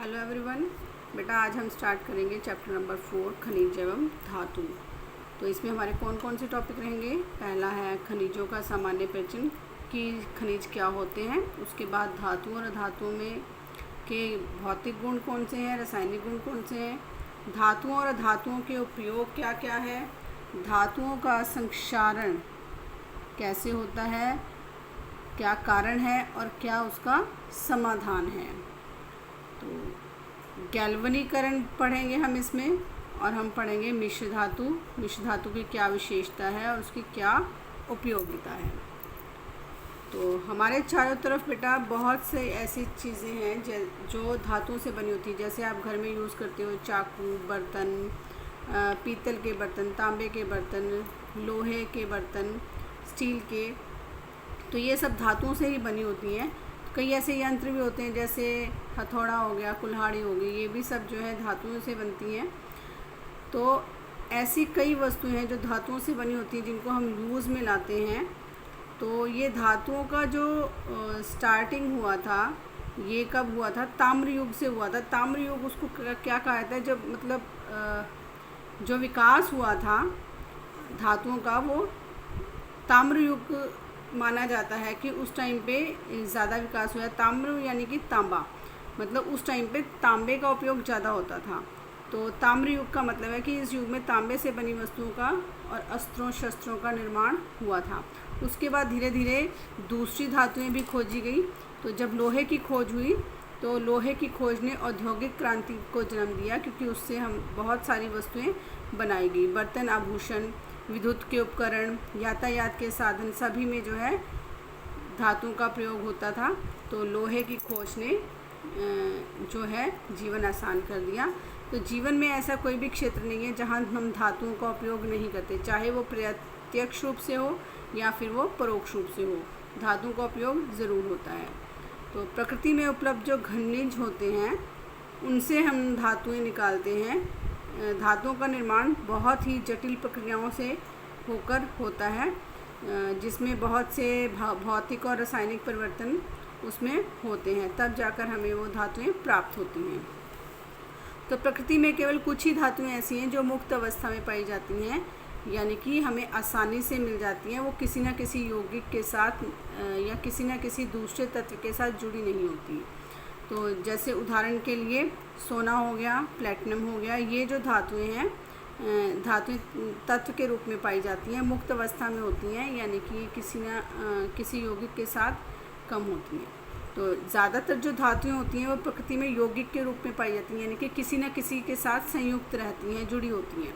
Hello everyone. बेटा आज हम स्टार्ट करेंगे चैप्टर नंबर 4 खनिज एवं धातु। तो इसमें हमारे कौन कौन से टॉपिक रहेंगे। पहला है खनिजों का सामान्य पहचान कि खनिज क्या होते हैं। उसके बाद धातु और धातुओं में के भौतिक गुण कौन से हैं, रासायनिक गुण कौन से हैं, धातुओं और धातुओं के उपयोग क्या क्या है, धातुओं का संक्षारण कैसे होता है, क्या कारण है और क्या उसका समाधान है। तो गैल्वनीकरण पढ़ेंगे हम इसमें, और हम पढ़ेंगे मिश्र धातु। मिश्र धातु की क्या विशेषता है और उसकी क्या उपयोगिता है। तो हमारे चारों तरफ बेटा बहुत से ऐसी चीज़ें हैं जो धातुओं से बनी होती है। जैसे आप घर में यूज़ करते हो चाकू, बर्तन, पीतल के बर्तन, तांबे के बर्तन, लोहे के बर्तन, स्टील के, तो ये सब धातुओं से ही बनी होती हैं। कई ऐसे यंत्र भी होते हैं जैसे हथौड़ा हो गया, कुल्हाड़ी हो गई, ये भी सब जो है धातुओं से बनती हैं। तो ऐसी कई वस्तुएं हैं जो धातुओं से बनी होती हैं जिनको हम यूज़ में लाते हैं। तो ये धातुओं का जो स्टार्टिंग हुआ था, ये कब हुआ था? ताम्र युग से हुआ था। ताम्र युग उसको क्या कहा जाता है? जब मतलब जो विकास हुआ था धातुओं का, वो ताम्र युग माना जाता है कि उस टाइम पे ज़्यादा विकास हुआ। ताम्र यानी कि तांबा, मतलब उस टाइम पे तांबे का उपयोग ज़्यादा होता था। तो ताम्र युग का मतलब है कि इस युग में तांबे से बनी वस्तुओं का और अस्त्रों शस्त्रों का निर्माण हुआ था। उसके बाद धीरे धीरे दूसरी धातुएं भी खोजी गई। तो जब लोहे की खोज हुई तो लोहे की खोज ने औद्योगिक क्रांति को जन्म दिया, क्योंकि उससे हम बहुत सारी वस्तुएं बनाई गई। बर्तन, आभूषण, विद्युत के उपकरण, यातायात के साधन, सभी में जो है धातुओं का प्रयोग होता था। तो लोहे की खोज ने जो है जीवन आसान कर दिया। तो जीवन में ऐसा कोई भी क्षेत्र नहीं है जहां हम धातुओं का उपयोग नहीं करते, चाहे वो प्रत्यक्ष रूप से हो या फिर वो परोक्ष रूप से हो, धातुओं का उपयोग ज़रूर होता है। तो प्रकृति में उपलब्ध जो खनिज होते हैं उनसे हम धातुएं निकालते हैं। धातुओं का निर्माण बहुत ही जटिल प्रक्रियाओं से होकर होता है, जिसमें बहुत से भौतिक और रासायनिक परिवर्तन उसमें होते हैं, तब जाकर हमें वो धातुएं प्राप्त होती हैं। तो प्रकृति में केवल कुछ ही धातुएं ऐसी हैं जो मुक्त अवस्था में पाई जाती हैं, यानी कि हमें आसानी से मिल जाती हैं। वो किसी न किसी यौगिक के साथ या किसी न किसी दूसरे तत्व के साथ जुड़ी नहीं होती। तो जैसे उदाहरण के लिए सोना हो गया, प्लैटिनम हो गया, ये जो धातुएं हैं धातुएं तत्व के रूप में पाई जाती हैं, मुक्त अवस्था में होती हैं, यानी कि किसी यौगिक के साथ कम होती हैं। तो ज़्यादातर जो धातुएं होती हैं वो प्रकृति में यौगिक के रूप में पाई जाती हैं, यानी कि किसी न किसी के साथ संयुक्त रहती हैं, जुड़ी होती हैं।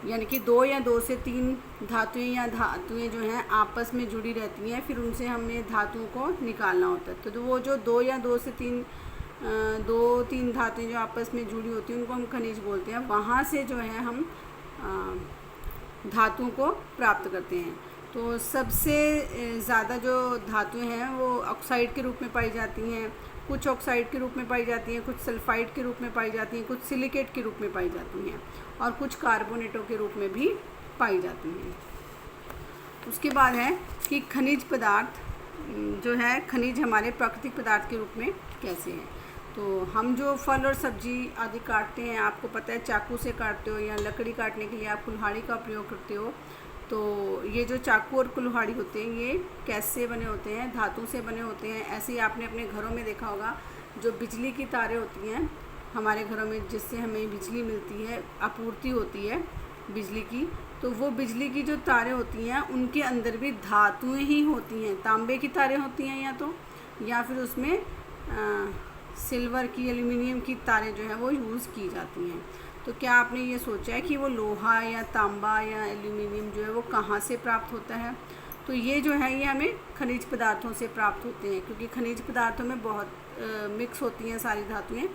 यानी कि 2 या 2 से 3 धातुएं या धातुएं जो हैं आपस में जुड़ी रहती हैं, फिर उनसे हमें धातुओं को निकालना होता है। तो वो जो 2 या 2 से 3 धातुएं जो आपस में जुड़ी होती हैं उनको हम खनिज बोलते हैं। वहाँ से जो है हम धातुओं को प्राप्त करते हैं। तो सबसे ज़्यादा जो धातुएं हैं वो ऑक्साइड के रूप में पाई जाती हैं, कुछ ऑक्साइड के रूप में पाई जाती हैं, कुछ सल्फाइड के रूप में पाई जाती हैं, कुछ सिलिकेट के रूप में पाई जाती हैं, और कुछ कार्बोनेटों के रूप में भी पाई जाती हैं। उसके बाद है कि खनिज पदार्थ जो है, खनिज हमारे प्राकृतिक पदार्थ के रूप में कैसे हैं। तो हम जो फल और सब्जी आदि काटते हैं, आपको पता है चाकू से काटते हो या लकड़ी काटने के लिए आप कुल्हाड़ी का प्रयोग करते हो। तो ये जो चाकू और कुल्हाड़ी होते हैं ये कैसे बने होते हैं? धातु से बने होते हैं। ऐसे ही आपने अपने घरों में देखा होगा, जो बिजली की तारें होती हैं हमारे घरों में, जिससे हमें बिजली मिलती है, आपूर्ति होती है बिजली की, तो वो बिजली की जो तारें होती हैं उनके अंदर भी धातुएं ही होती हैं। तांबे की तारें होती हैं या फिर उसमें सिल्वर की, एल्युमिनियम की तारें जो है वो यूज़ की जाती हैं। तो क्या आपने ये सोचा है कि वो लोहा या तांबा या एल्युमिनियम जो है वो कहाँ से प्राप्त होता है? तो ये जो है ये हमें खनिज पदार्थों से प्राप्त होते हैं, क्योंकि खनिज पदार्थों में बहुत मिक्स होती हैं सारी धातुएं,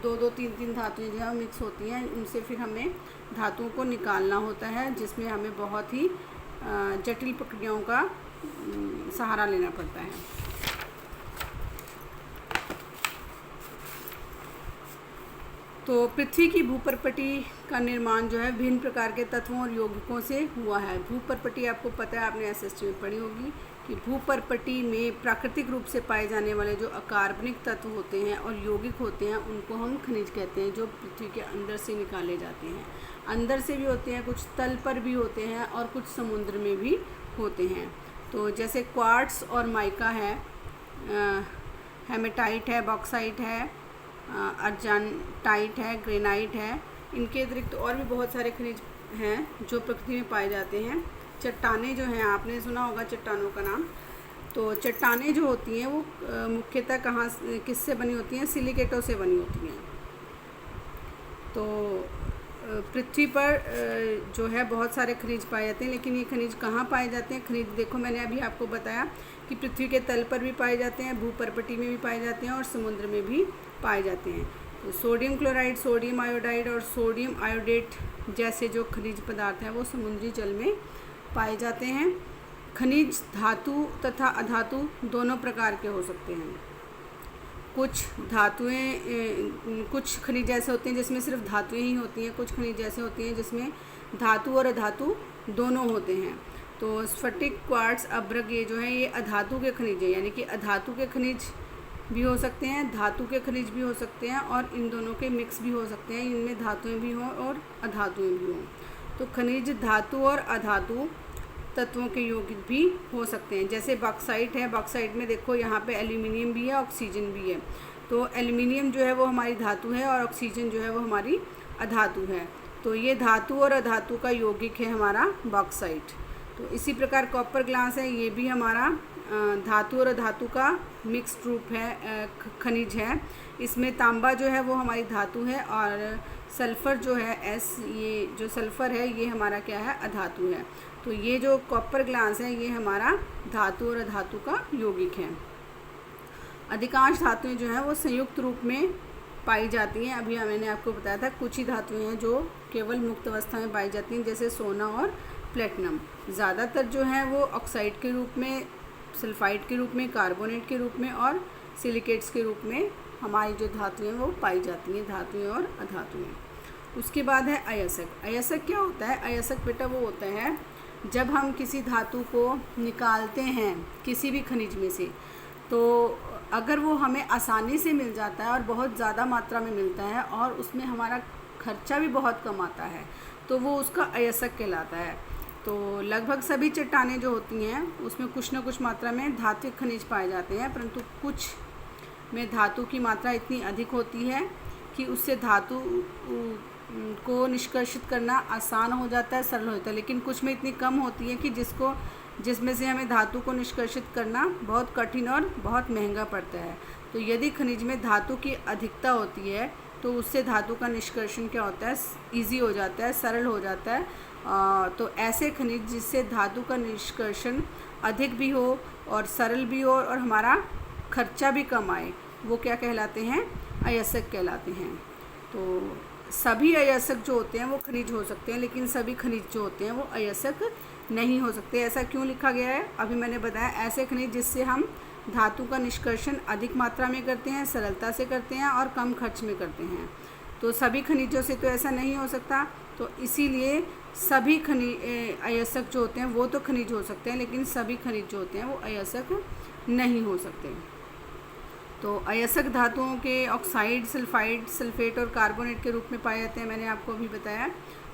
2-2, 3-3 धातुएं जो है मिक्स होती हैं। उनसे फिर हमें धातुओं को निकालना होता है, जिसमें हमें बहुत ही जटिल प्रक्रियाओं का सहारा लेना पड़ता है। तो पृथ्वी की भूपर्पटी का निर्माण जो है विभिन्न प्रकार के तत्वों और यौगिकों से हुआ है। भूपर्पटी आपको पता है, आपने एसएसटी में पढ़ी होगी कि भूपर्पटी में प्राकृतिक रूप से पाए जाने वाले जो अकार्बनिक तत्व होते हैं और यौगिक होते हैं उनको हम खनिज कहते हैं, जो पृथ्वी के अंदर से निकाले जाते हैं। अंदर से भी होते हैं, कुछ तल पर भी होते हैं और कुछ समुद्र में भी होते हैं। तो जैसे क्वार्ट्स और माइका है, हेमेटाइट है, बॉक्साइट है, अर्जेंटाइट है, ग्रेनाइट है। इनके अतिरिक्त और भी बहुत सारे खनिज हैं जो प्रकृति में पाए जाते हैं। चट्टानें जो हैं, आपने सुना होगा चट्टानों का नाम। तो चट्टानें जो होती हैं वो मुख्यतः किससे बनी होती हैं? सिलिकेटों से बनी होती हैं। तो पृथ्वी पर जो है बहुत सारे खनिज पाए जाते हैं, लेकिन ये खनिज कहाँ पाए जाते हैं? खनिज देखो, मैंने अभी आपको बताया कि पृथ्वी के तल पर भी पाए जाते हैं, भूपर्पटी में भी पाए जाते हैं और समुद्र में भी पाए जाते हैं। तो सोडियम क्लोराइड, सोडियम आयोडाइड और सोडियम आयोडेट जैसे जो खनिज पदार्थ हैं वो समुद्री जल में पाए जाते हैं। खनिज धातु तथा अधातु दोनों प्रकार के हो सकते हैं। कुछ धातुएं, कुछ खनिज ऐसे होते हैं जिसमें सिर्फ धातुएं ही होती हैं, कुछ खनिज ऐसे होते हैं जिसमें धातु और अधातु दोनों होते हैं। तो स्फटिक, क्वार्ट्ज, अभ्रक ये जो है ये अधातु के खनिज है, यानी कि अधातु के खनिज भी हो सकते हैं, धातु के खनिज भी हो सकते हैं और इन दोनों के मिक्स भी हो सकते हैं, इनमें धातुएं भी हों और अधातुएं भी हों। तो खनिज धातु और अधातु तत्वों के यौगिक भी हो सकते हैं। जैसे बॉक्साइट है, बॉक्साइट में देखो यहाँ पे एल्यूमिनियम भी है, ऑक्सीजन भी है। तो एल्यूमिनियम जो है वो हमारी धातु है और ऑक्सीजन जो है वो हमारी अधातु है। तो ये धातु और अधातु का यौगिक है हमारा बॉक्साइट। तो इसी प्रकार कॉपर ग्लास है, ये भी हमारा धातु और अधातु का मिक्स्ड रूप है, खनिज है। इसमें तांबा जो है वो हमारी धातु है और सल्फ़र जो है ये जो सल्फ़र है ये हमारा क्या है? अधातु है। तो ये जो कॉपर ग्लास है ये हमारा धातु और अधातु का यौगिक है। अधिकांश धातुएं जो हैं वो संयुक्त रूप में पाई जाती हैं। अभी मैंने आपको बताया था कुछ ही धातुएं हैं जो केवल मुक्त अवस्था में पाई जाती हैं, जैसे सोना और प्लेटिनम। ज़्यादातर जो है वो ऑक्साइड के रूप में, सल्फाइड के रूप में, कार्बोनेट के रूप में और सिलिकेट्स के रूप में हमारी जो धातुएं वो पाई जाती हैं, धातुएं और अधातुएं। उसके बाद है अयस्क। अयस्क क्या होता है? अयस्क बेटा वो होता है जब हम किसी धातु को निकालते हैं किसी भी खनिज में से, तो अगर वो हमें आसानी से मिल जाता है और बहुत ज़्यादा मात्रा में मिलता है और उसमें हमारा खर्चा भी बहुत कम आता है, तो वो उसका अयस्क कहलाता है। तो लगभग सभी चट्टानें जो होती हैं उसमें कुछ न कुछ मात्रा में धात्विक खनिज पाए जाते हैं, परंतु कुछ में धातु की मात्रा इतनी अधिक होती है कि उससे धातु को निष्कर्षित करना आसान हो जाता है, सरल हो जाता है। लेकिन कुछ में इतनी कम होती है कि जिसमें से हमें धातु को निष्कर्षित करना बहुत कठिन और बहुत महंगा पड़ता है। तो यदि खनिज में धातु की अधिकता होती है तो उससे धातु का निष्कर्षण क्या होता है? ईजी हो जाता है, सरल हो जाता है। तो ऐसे खनिज जिससे धातु का निष्कर्षण अधिक भी हो और सरल भी हो और हमारा खर्चा भी कम आए, वो क्या कहलाते हैं? अयस्क कहलाते हैं। तो सभी अयस्क जो होते हैं वो खनिज हो सकते हैं, लेकिन सभी खनिज जो होते हैं वो अयस्क नहीं हो सकते। ऐसा क्यों लिखा गया है? अभी मैंने बताया, ऐसे खनिज जिससे हम धातु का निष्कर्षण अधिक मात्रा में करते हैं, सरलता से करते हैं और कम खर्च में करते हैं। तो सभी खनिजों से तो ऐसा नहीं हो सकता, तो इसीलिए सभी अयस्क जो होते हैं वो तो खनिज हो सकते हैं, लेकिन सभी खनिज जो होते हैं वो अयस्क नहीं हो सकते। तो अयस्क धातुओं के ऑक्साइड, सल्फाइड, सल्फेट और कार्बोनेट के रूप में पाए जाते हैं, मैंने आपको अभी बताया।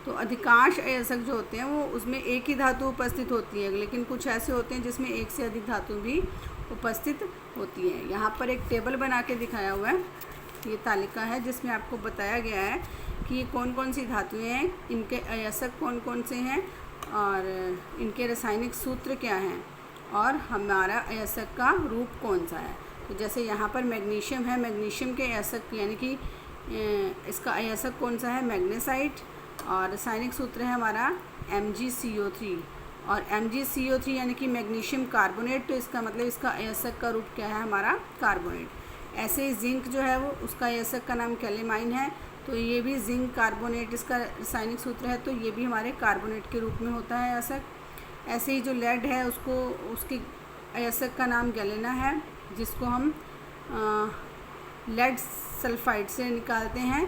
तो अधिकांश अयस्क जो होते हैं वो उसमें एक ही धातु उपस्थित होती है, लेकिन कुछ ऐसे होते हैं जिसमें एक से अधिक धातु भी उपस्थित होती है। यहाँ पर एक टेबल बना के दिखाया हुआ है, ये तालिका है जिसमें आपको बताया गया है कि ये कौन कौन सी धातुएं हैं, इनके अयस्क कौन कौन से हैं और इनके रासायनिक सूत्र क्या हैं और हमारा अयस्क का रूप कौन सा है। तो जैसे यहाँ पर मैग्नीशियम है, मैग्नीशियम के अयस्क यानी कि इसका अयस्क कौन सा है? मैग्नेसाइट। और रासायनिक सूत्र है हमारा MgCO3 और MgCO3 यानी कि मैग्नीशियम कार्बोनेट, तो इसका मतलब इसका अयस्क का रूप क्या है? हमारा कार्बोनेट। ऐसे ही जिंक जो है वो उसका अयस्क का नाम कैलेमाइन है, तो ये भी जिंक कार्बोनेट इसका रासायनिक सूत्र है, तो ये भी हमारे कार्बोनेट के रूप में होता है अयस्क। ऐसे ही जो लेड है उसके अयस्क का नाम गैलेना है, जिसको हम लेड सल्फाइड से निकालते हैं,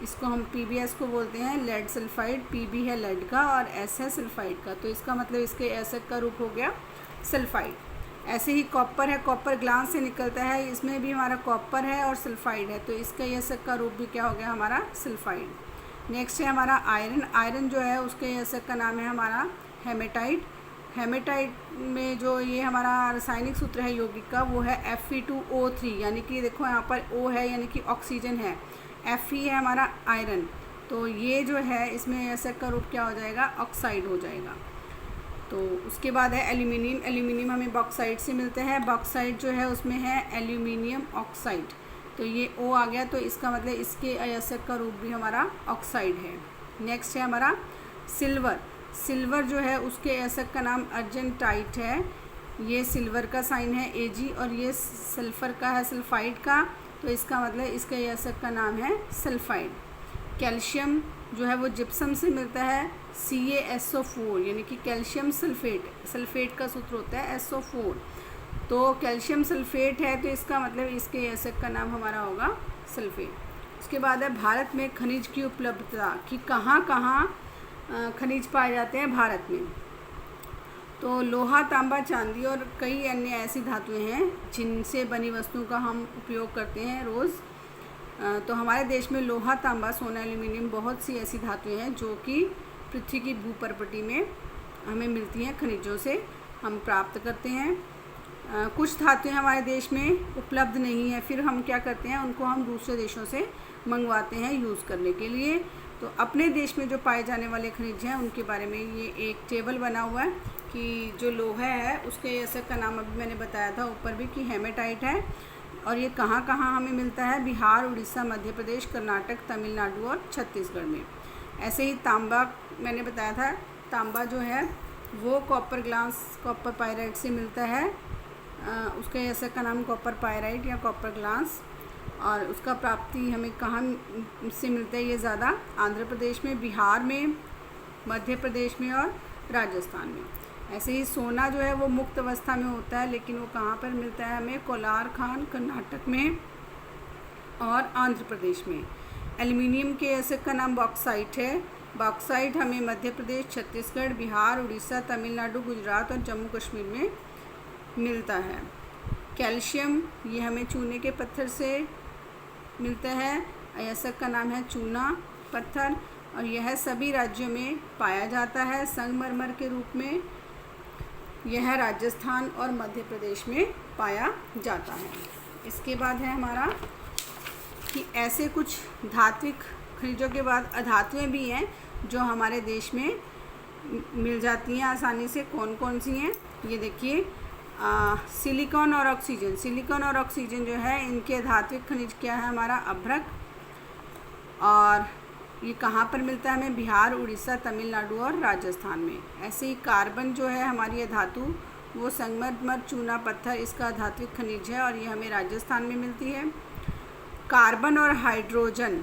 इसको हम PbS को बोलते हैं, लेड सल्फाइड। Pb है लेड का और S है सल्फाइड का, तो इसका मतलब इसके अयस्क का रूप हो गया सल्फाइड। ऐसे ही कॉपर है, कॉपर ग्लास से निकलता है, इसमें भी हमारा कॉपर है और सल्फाइड है, तो इसका अयस्क का रूप भी क्या हो गया हमारा सल्फाइड। नेक्स्ट है हमारा आयरन। आयरन जो है उसके अयस्क का नाम है हमारा हेमेटाइट। हेमेटाइट में जो ये हमारा रासायनिक सूत्र है यौगिक का वो है Fe2O3, यानी कि देखो यहाँ पर O है यानी कि ऑक्सीजन है, Fe है हमारा आयरन, तो ये जो है इसमें अयस्क का रूप क्या हो जाएगा ऑक्साइड हो जाएगा। तो उसके बाद है एल्यूमिनियम। एल्यूमिनियम हमें बॉक्साइड से मिलते हैं, बॉक्साइड जो है उसमें है एल्यूमिनियम ऑक्साइड, तो ये O आ गया, तो इसका मतलब इसके अयस्क का रूप भी हमारा ऑक्साइड है। नेक्स्ट है हमारा सिल्वर। सिल्वर जो है उसके अयस्क का नाम अर्जेंटाइट है, ये सिल्वर का साइन है Ag, और ये सल्फ़र का है सल्फाइड का, तो इसका मतलब इसके अयस्क का नाम है सल्फाइड। कैल्शियम जो है वो जिप्सम से मिलता है CaSO4, यानी कि कैल्शियम सल्फेट, सल्फेट का सूत्र होता है SO4, तो कैल्शियम सल्फेट है, तो इसका मतलब इसके अयस्क का नाम हमारा होगा सल्फेट। उसके बाद है भारत में खनिज की उपलब्धता, कि कहाँ कहाँ खनिज पाए जाते हैं भारत में। तो लोहा, तांबा, चांदी और कई अन्य ऐसी धातुएं हैं जिनसे बनी वस्तुओं का हम उपयोग करते हैं रोज़। तो हमारे देश में लोहा, तांबा, सोना, एल्यूमिनियम बहुत सी ऐसी धातुएं हैं जो कि पृथ्वी की भूपर्पटी में हमें मिलती हैं, खनिजों से हम प्राप्त करते हैं। कुछ धातुएं हमारे देश में उपलब्ध नहीं है, फिर हम क्या करते हैं उनको हम दूसरे देशों से मंगवाते हैं यूज़ करने के लिए। तो अपने देश में जो पाए जाने वाले खनिज हैं उनके बारे में ये एक टेबल बना हुआ है कि जो लोहा है उसके अयस्क का नाम अभी मैंने बताया था ऊपर भी कि हेमेटाइट है, और ये कहाँ कहाँ हमें मिलता है, बिहार, उड़ीसा, मध्य प्रदेश, कर्नाटक, तमिलनाडु और छत्तीसगढ़ में। ऐसे ही तांबा मैंने बताया था, तांबा जो है वो कॉपर ग्लास, कॉपर पायराइट से मिलता है, उसके अयस्क का नाम कॉपर पायराइट या कॉपर ग्लास, और उसका प्राप्ति हमें कहाँ से मिलता है, ये ज़्यादा आंध्र प्रदेश में, बिहार में, मध्य प्रदेश में और राजस्थान में। ऐसे ही सोना जो है वो मुक्त अवस्था में होता है, लेकिन वो कहाँ पर मिलता है हमें, कोलार खान कर्नाटक में और आंध्र प्रदेश में। एल्यूमिनियम के अयस्क का नाम बॉक्साइट है, बॉक्साइट हमें मध्य प्रदेश, छत्तीसगढ़, बिहार, उड़ीसा, तमिलनाडु, गुजरात और जम्मू कश्मीर में मिलता है। कैल्शियम ये हमें चूने के पत्थर से मिलता है, अयस्क का नाम है चूना पत्थर, और यह सभी राज्यों में पाया जाता है संगमरमर के रूप में। यह राजस्थान और मध्य प्रदेश में पाया जाता है। इसके बाद है हमारा कि ऐसे कुछ धात्विक खनिजों के बाद अधातुएं भी हैं जो हमारे देश में मिल जाती हैं आसानी से। कौन कौन सी हैं ये देखिए, सिलिकॉन और ऑक्सीजन। सिलिकॉन और ऑक्सीजन जो है इनके धात्विक खनिज क्या है हमारा अभ्रक, और ये कहाँ पर मिलता है हमें, बिहार, उड़ीसा, तमिलनाडु और राजस्थान में। ऐसे ही कार्बन जो है हमारी धातु वो संगमरमर चूना पत्थर इसका धात्विक खनिज है, और ये हमें राजस्थान में मिलती है। कार्बन और हाइड्रोजन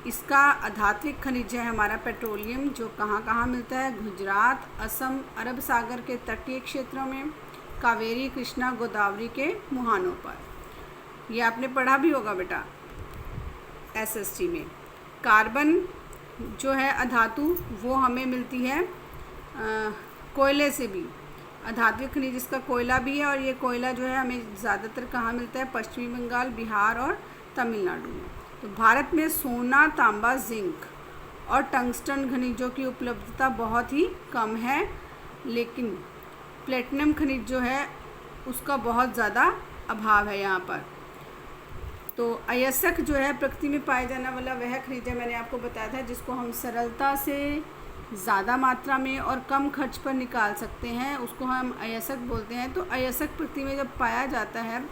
इसका अधात्विक खनिज है हमारा पेट्रोलियम, जो कहाँ कहाँ मिलता है, गुजरात, असम, अरब सागर के तटीय क्षेत्रों में, कावेरी, कृष्णा, गोदावरी के मुहानों पर। ये आपने पढ़ा भी होगा बेटा SST में। कार्बन जो है अधातु वो हमें मिलती है कोयले से भी, अधात्विक खनिज इसका कोयला भी है, और ये कोयला जो है हमें ज़्यादातर कहाँ मिलता है, पश्चिमी बंगाल, बिहार और तमिलनाडु में। तो भारत में सोना, तांबा, जिंक और टंगस्टन खनिजों की उपलब्धता बहुत ही कम है, लेकिन प्लेटिनम खनिज जो है उसका बहुत ज़्यादा अभाव है यहाँ पर। तो अयस्क जो है प्रकृति में पाया जाने वाला वह खनिज है, मैंने आपको बताया था, जिसको हम सरलता से ज़्यादा मात्रा में और कम खर्च पर निकाल सकते हैं, उसको हम अयस्क बोलते हैं। तो अयस्क पृथ्वी में जब पाया जाता है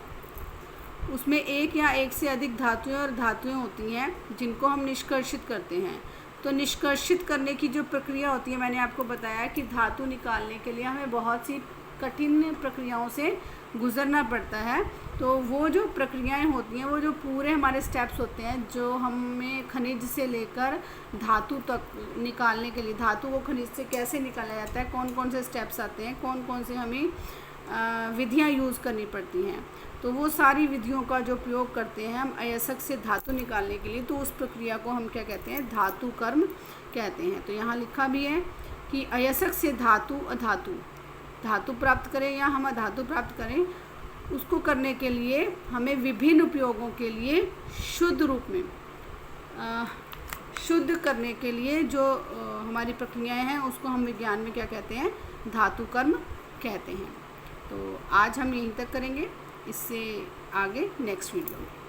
उसमें एक या एक से अधिक धातुएं और धातुएं होती हैं जिनको हम निष्कर्षित करते हैं। तो निष्कर्षित करने की जो प्रक्रिया होती है, मैंने आपको बताया कि धातु निकालने के लिए हमें बहुत सी कठिन प्रक्रियाओं से गुज़रना पड़ता है। तो वो जो प्रक्रियाएं होती हैं, वो जो पूरे हमारे स्टेप्स होते हैं जो हमें खनिज से लेकर धातु तक निकालने के लिए, धातु को खनिज से कैसे निकाला जाता है, कौन कौन से स्टेप्स आते हैं, कौन कौन से हमें विधियां यूज़ करनी पड़ती हैं, तो वो सारी विधियों का जो उपयोग करते हैं हम अयस्क से धातु निकालने के लिए, तो उस प्रक्रिया को हम क्या कहते हैं, धातु कर्म कहते हैं। तो यहाँ लिखा भी है कि अयस्क से धातु अधातु धातु प्राप्त करें या हम अधातु प्राप्त करें, उसको करने के लिए हमें विभिन्न उपयोगों के लिए शुद्ध रूप में शुद्ध करने के लिए जो हमारी प्रक्रियाएं हैं उसको हम विज्ञान में क्या कहते हैं, धातु कर्म कहते हैं। तो आज हम यहीं तक करेंगे, इससे आगे नेक्स्ट वीडियो में।